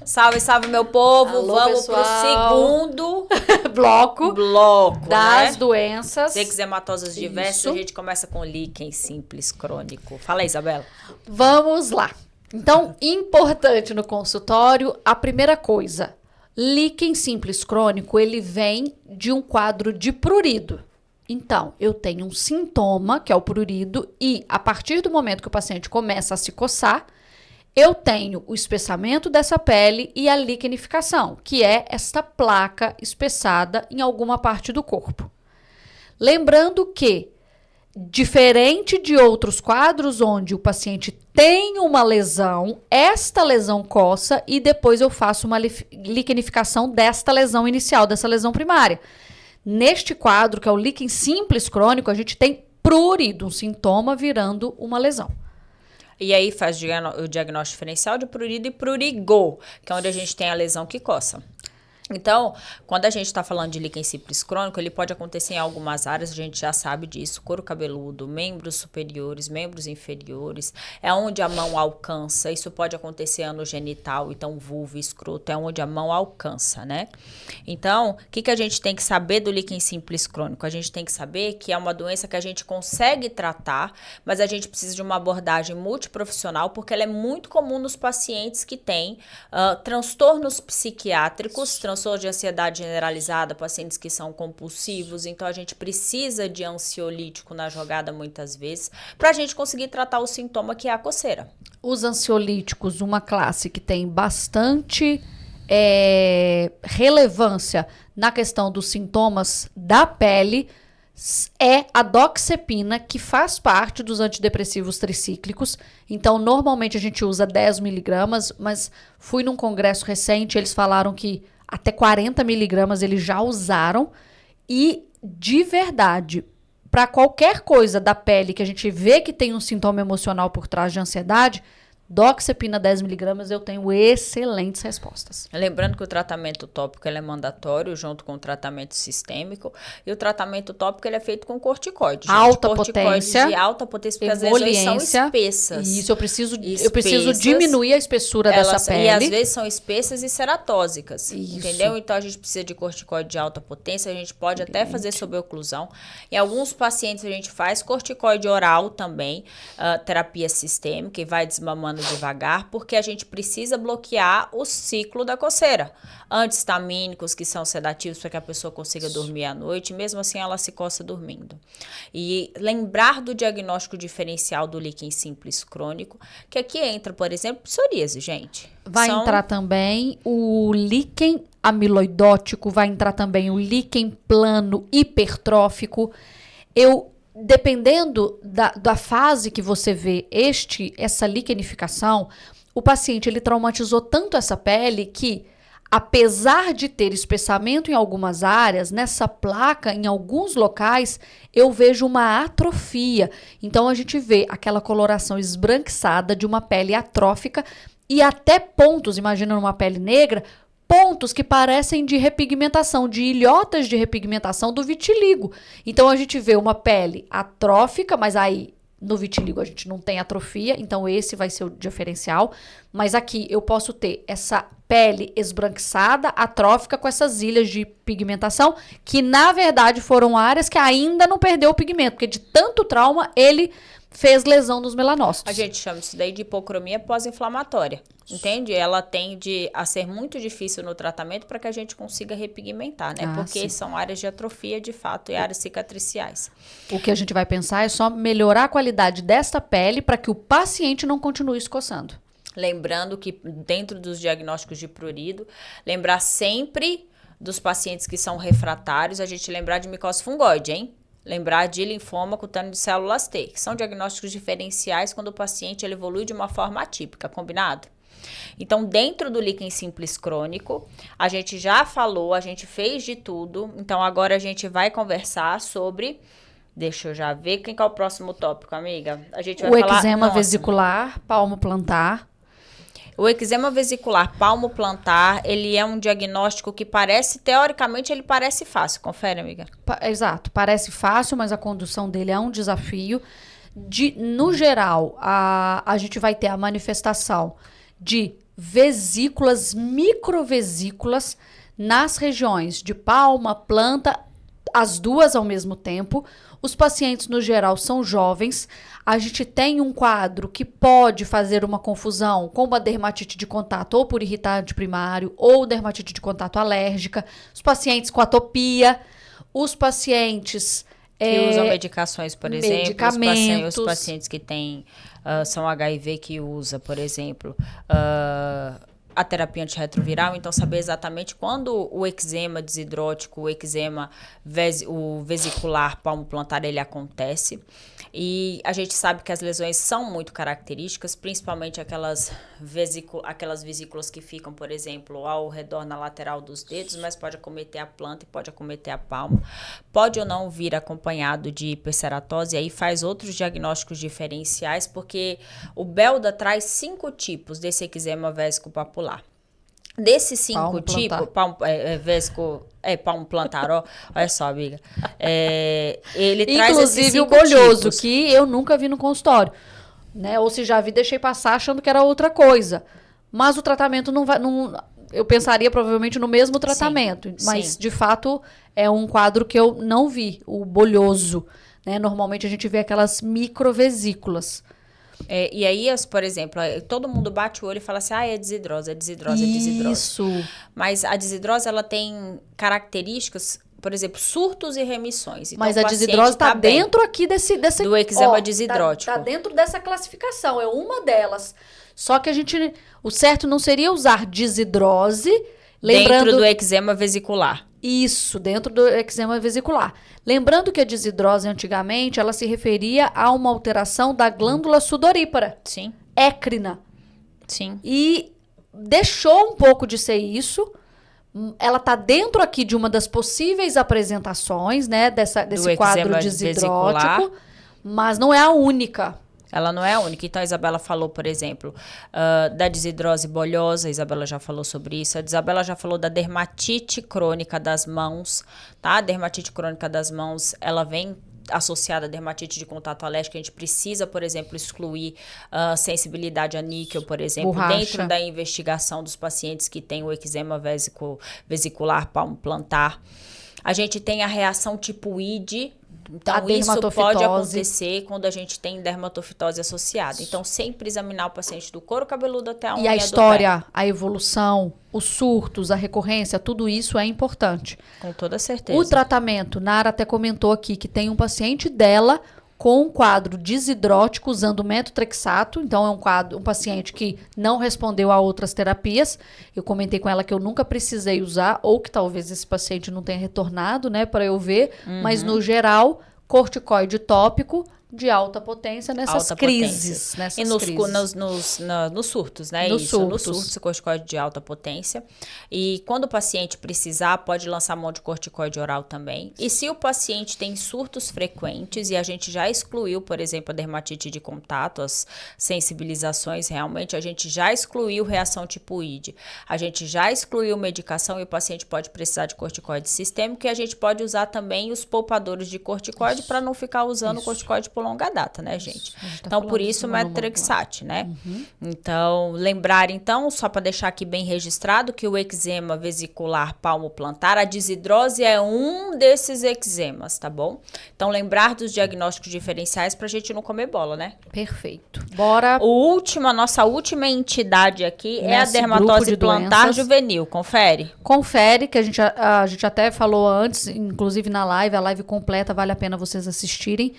Salve, salve, meu povo. Alô, Vamos pessoal. pro segundo bloco das né? doenças Eczematosas diversas. Isso. A gente começa com líquen simples crônico. Fala aí, Isabela. Vamos lá. Então, importante no consultório, a primeira coisa, líquen simples crônico, ele vem de um quadro de prurido. Então, eu tenho um sintoma, que é o prurido, e a partir do momento que o paciente começa a se coçar, eu tenho o espessamento dessa pele e a liquenificação, que é esta placa espessada em alguma parte do corpo. Lembrando que, diferente de outros quadros onde o paciente tem uma lesão, esta lesão coça e depois eu faço uma liquenificação desta lesão inicial, dessa lesão primária. Neste quadro, que é o líquen simples crônico, a gente tem prurido, um sintoma virando uma lesão. E aí faz o diagnóstico diferencial de prurido e prurigo, que é onde a gente tem a lesão que coça. Então, quando a gente está falando de líquen simples crônico, ele pode acontecer em algumas áreas, a gente já sabe disso, couro cabeludo, membros superiores, membros inferiores, é onde a mão alcança, isso pode acontecer no genital, então vulva, escroto, é onde a mão alcança, né? Então, o que a gente tem que saber do líquen simples crônico? A gente tem que saber que é uma doença que a gente consegue tratar, mas a gente precisa de uma abordagem multiprofissional, porque ela é muito comum nos pacientes que têm transtornos psiquiátricos, transtorno de ansiedade generalizada, pacientes que são compulsivos, então a gente precisa de ansiolítico na jogada muitas vezes, para a gente conseguir tratar o sintoma que é a coceira. Os ansiolíticos, uma classe que tem bastante relevância na questão dos sintomas da pele, é a doxepina, que faz parte dos antidepressivos tricíclicos. Então, normalmente a gente usa 10 miligramas, mas fui num congresso recente, eles falaram que até 40 miligramas eles já usaram. E, de verdade, para qualquer coisa da pele que a gente vê que tem um sintoma emocional por trás de ansiedade, doxepina 10 miligramas, eu tenho excelentes respostas. Lembrando que o tratamento tópico ele é mandatório junto com o tratamento sistêmico, e o tratamento tópico ele é feito com corticoide. Alta corticoide potência, de alta potência, porque às vezes são espessas. Isso, eu preciso diminuir a espessura dessa pele. E às vezes são espessas e ceratósicas, Isso. entendeu? Então a gente precisa de corticoide de alta potência, a gente pode até fazer sob oclusão. Em alguns pacientes a gente faz corticoide oral também, terapia sistêmica, e vai desmamando devagar, porque a gente precisa bloquear o ciclo da coceira. Antihistamínicos, que são sedativos para que a pessoa consiga dormir à noite, mesmo assim ela se coça dormindo. E lembrar do diagnóstico diferencial do líquen simples crônico, que aqui entra, por exemplo, psoríase, gente. Vai entrar também o líquen amiloidótico, vai entrar também o líquen plano hipertrófico. Dependendo da fase que você vê essa liquenificação, o paciente ele traumatizou tanto essa pele que, apesar de ter espessamento em algumas áreas, nessa placa, em alguns locais, eu vejo uma atrofia. Então, a gente vê aquela coloração esbranquiçada de uma pele atrófica e até pontos, imagina numa pele negra, pontos que parecem de repigmentação, de ilhotas de repigmentação do vitiligo. Então, a gente vê uma pele atrófica, mas aí no vitiligo a gente não tem atrofia, então esse vai ser o diferencial. Mas aqui eu posso ter essa pele esbranquiçada, atrófica, com essas ilhas de pigmentação, que na verdade foram áreas que ainda não perdeu o pigmento, porque de tanto trauma ele fez lesão nos melanócitos. A gente chama isso daí de hipocromia pós-inflamatória, entende? Ela tende a ser muito difícil no tratamento para que a gente consiga repigmentar, né? Porque são áreas de atrofia, de fato, e áreas cicatriciais. O que a gente vai pensar é só melhorar a qualidade desta pele para que o paciente não continue escoçando. Lembrando que dentro dos diagnósticos de prurido, lembrar sempre dos pacientes que são refratários, a gente lembrar de micose fungoide, hein? Lembrar de linfoma cutâneo de células T, que são diagnósticos diferenciais quando o paciente ele evolui de uma forma atípica, combinado? Então, dentro do líquen simples crônico, a gente já falou, a gente fez de tudo, então agora a gente vai conversar sobre... Deixa eu já ver quem que é o próximo tópico, amiga. A gente vai falar... O eczema vesicular, palmo plantar. O eczema vesicular palmo plantar, ele é um diagnóstico que teoricamente, ele parece fácil. Confere, amiga. Exato, parece fácil, mas a condução dele é um desafio. No geral, a gente vai ter a manifestação de vesículas, microvesículas, nas regiões de palma, planta, as duas ao mesmo tempo. Os pacientes, no geral, são jovens. A gente tem um quadro que pode fazer uma confusão com uma dermatite de contato ou por irritante primário ou dermatite de contato alérgica. Os pacientes com atopia, os pacientes que usam medicações, por exemplo. Medicamentos. Os pacientes que têm, são HIV que usa, por exemplo, a terapia antirretroviral, então saber exatamente quando o eczema desidrótico, o eczema o vesicular palmo-plantar, ele acontece. E a gente sabe que as lesões são muito características, principalmente aquelas vesículas que ficam, por exemplo, ao redor na lateral dos dedos, mas pode acometer a planta e pode acometer a palma. Pode ou não vir acompanhado de hiperceratose, e aí faz outros diagnósticos diferenciais, porque o Belda traz 5 tipos desse eczema vésico-papular. Desses 5 tipos, palmo plantar, ó, olha só, amiga. Ele traz esses 5 inclusive o bolhoso, tipos. que eu nunca vi no consultório, né? Ou se já vi, deixei passar achando que era outra coisa. Mas o tratamento não vai... eu pensaria provavelmente no mesmo tratamento, Sim, mas sim. de fato é um quadro que eu não vi, o bolhoso, né? Normalmente a gente vê aquelas microvesículas. E aí, por exemplo, todo mundo bate o olho e fala assim, é desidrose, é desidrose, é desidrose. Isso. Mas a desidrose, ela tem características, por exemplo, surtos e remissões. Então, Mas a desidrose está dentro aqui desse do eczema desidrótico. Tá dentro dessa classificação, é uma delas. Só que o certo não seria usar desidrose, lembrando... Dentro do eczema vesicular. Isso, dentro do eczema vesicular. Lembrando que a desidrose, antigamente, ela se referia a uma alteração da glândula sudorípara. Sim. Écrina. Sim. E deixou um pouco de ser isso. Ela está dentro aqui de uma das possíveis apresentações, né, desse quadro desidrótico, mas não é a única. Ela não é a única. Então, a Isabela falou, por exemplo, da desidrose bolhosa. A Isabela já falou sobre isso. A Isabela já falou da dermatite crônica das mãos, tá? A dermatite crônica das mãos, ela vem associada à dermatite de contato alérgico. A gente precisa, por exemplo, excluir sensibilidade a níquel, por exemplo, borracha. Dentro da investigação dos pacientes que têm o eczema vesicular palmo-plantar. A gente tem a reação tipo ID. Então, isso pode acontecer quando a gente tem dermatofitose associada. Então, sempre examinar o paciente do couro cabeludo até a unha do pé. E a história, a evolução, os surtos, a recorrência, tudo isso é importante. Com toda certeza. O tratamento, Nara até comentou aqui que tem um paciente dela com um quadro desidrótico usando metotrexato. Então, é um paciente que não respondeu a outras terapias. Eu comentei com ela que eu nunca precisei usar, ou que talvez esse paciente não tenha retornado, né, para eu ver. Mas, no geral, corticoide tópico de alta potência nessas crises. E nos surtos, né? Nos surtos, corticoide de alta potência. E quando o paciente precisar, pode lançar mão de corticoide oral também. E se o paciente tem surtos frequentes, e a gente já excluiu, por exemplo, a dermatite de contato, as sensibilizações, realmente, a gente já excluiu reação tipo ID. A gente já excluiu medicação e o paciente pode precisar de corticoide sistêmico, e a gente pode usar também os poupadores de corticoide para não ficar usando corticoide por longa data, né, gente? Então, por isso, o metotrexate, né? Então, lembrar, então, só para deixar aqui bem registrado, que o eczema vesicular palmo-plantar, a desidrose é um desses eczemas, tá bom? Então, lembrar dos diagnósticos diferenciais pra gente não comer bola, né? Perfeito. Bora. A nossa última entidade aqui é a dermatose plantar juvenil. Confere? Confere, que a gente até falou antes, inclusive na live, a live completa, vale a pena vocês assistirem.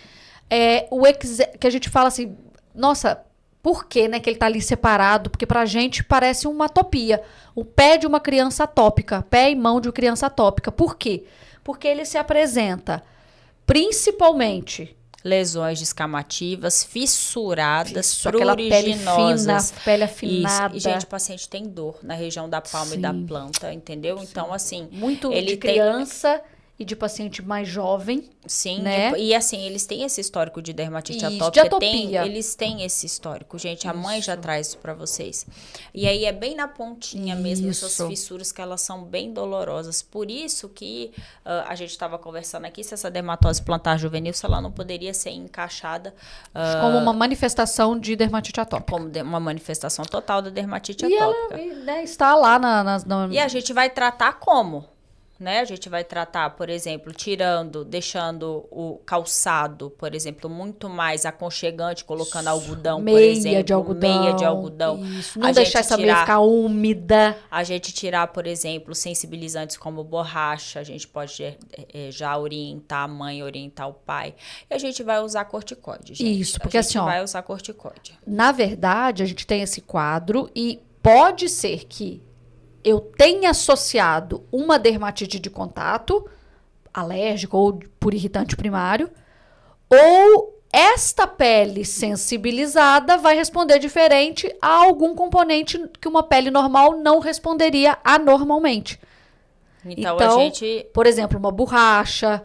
Que a gente fala assim, nossa, por que, né, que ele tá ali separado? Porque pra gente parece uma atopia. O pé de uma criança atópica, pé e mão de uma criança atópica. Por quê? Porque ele se apresenta principalmente lesões descamativas, fissuradas, aquela pele fina, pele afinada. E, gente, o paciente tem dor na região da palma e da planta, entendeu? Então, assim... Muito de criança e de paciente mais jovem. Sim, né? e assim, eles têm esse histórico de dermatite Isso, atópica. de atopia. Eles têm esse histórico, gente. A mãe já Isso. traz isso pra vocês. E aí é bem na pontinha mesmo, essas Isso. fissuras que elas são bem dolorosas. Por isso que a gente estava conversando aqui, se essa dermatose plantar juvenil, se ela não poderia ser encaixada Como uma manifestação de dermatite atópica. como uma manifestação total da dermatite E atópica. ela, né, está lá E a gente vai tratar como? Né? A gente vai tratar, por exemplo, deixando o calçado, por exemplo, muito mais aconchegante, colocando algodão, por meia exemplo, de algodão. meia de algodão. Isso. Não A deixar gente essa meia ficar úmida. A gente tirar, por exemplo, sensibilizantes como borracha, a gente pode já orientar a mãe, orientar o pai. E a gente vai usar corticoide, gente. Isso, porque a gente assim, ó, vai usar corticoide. Na verdade, a gente tem esse quadro e pode ser que eu tenha associado uma dermatite de contato, alérgico ou por irritante primário, ou esta pele sensibilizada vai responder diferente a algum componente que uma pele normal não responderia anormalmente. Então a gente... por exemplo, uma borracha,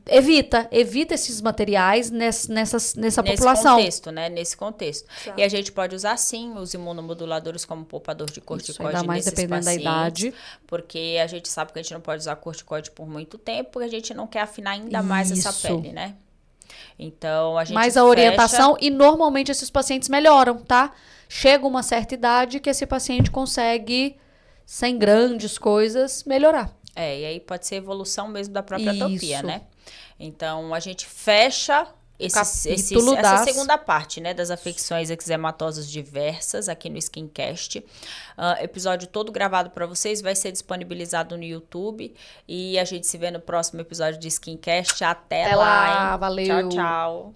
evita esses materiais nessa população. Nesse contexto. Exato. E a gente pode usar, sim, os imunomoduladores como poupador de corticoide ainda mais nesses dependendo pacientes, da idade. porque a gente sabe que a gente não pode usar corticoide por muito tempo, porque a gente não quer afinar ainda mais essa pele, né? Então, a gente Mas a orientação, e normalmente esses pacientes melhoram, tá? Chega uma certa idade que esse paciente consegue, sem grandes coisas, melhorar. E aí pode ser evolução mesmo da própria atopia, Isso. né? Então, a gente fecha essa segunda parte, né, das afecções eczematosas diversas aqui no Skincast. Episódio todo gravado para vocês, vai ser disponibilizado no YouTube. E a gente se vê no próximo episódio de Skincast. Até lá, hein? Valeu. Tchau, tchau.